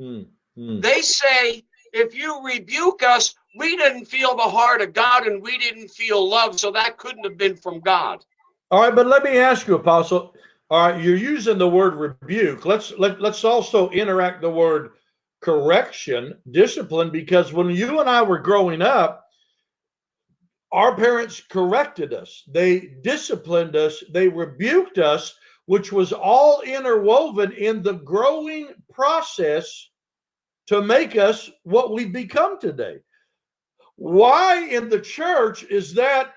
Hmm. Hmm. They say, if you rebuke us, we didn't feel the heart of God and we didn't feel love, so that couldn't have been from God. All right, but let me ask you, Apostle. All right, you're using the word rebuke. Let's also interact the word correction, discipline, because when you and I were growing up, our parents corrected us. They disciplined us. They rebuked us, which was all interwoven in the growing process to make us what we've become today. Why in the church is that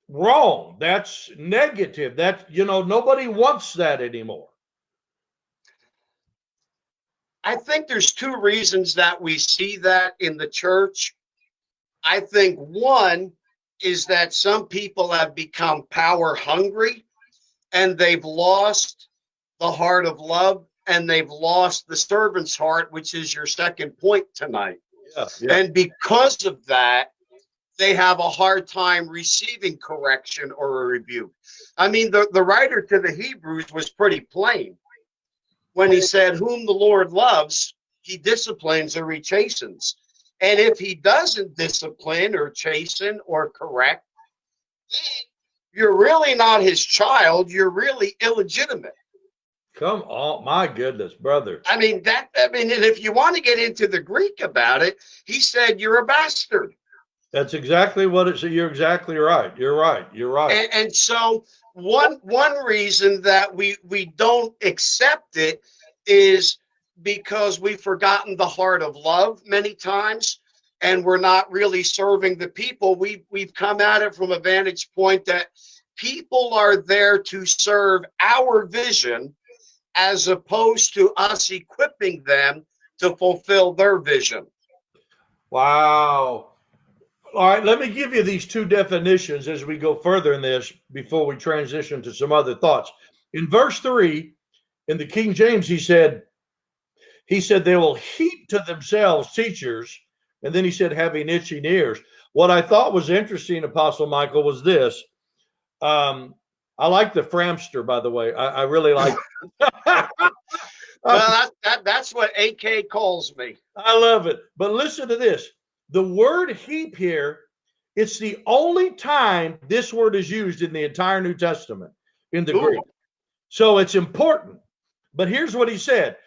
wrong? That's negative. That, nobody wants that anymore. I think there's two reasons that we see that in the church. I think one is that some people have become power hungry and they've lost the heart of love and they've lost the servant's heart, which is your second point tonight. Yeah, yeah. And because of that, they have a hard time receiving correction or a rebuke. I mean, the writer to the Hebrews was pretty plain when he said, whom the Lord loves, he disciplines or he chastens. And if he doesn't discipline or chasten or correct, then you're really not his child. You're really illegitimate. Come on, my goodness, brother. And if you want to get into the Greek about it, he said you're a bastard. That's exactly what it's. You're exactly right. You're right. You're right. And so one reason that we don't accept it is because we've forgotten the heart of love many times, and we're not really serving the people. We've come at it from a vantage point that people are there to serve our vision as opposed to us equipping them to fulfill their vision. Wow. All right, let me give you these two definitions as we go further in this before we transition to some other thoughts. In verse 3, in the King James, he said they will heap to themselves teachers, and then he said having itching ears. What I thought was interesting, Apostle Michael, was this. I like the Framster, by the way. I really like it. Well, that's what AK calls me. I love it. But listen to this. The word heap here, it's the only time this word is used in the entire New Testament in the Greek. Ooh. So it's important. But here's what he said.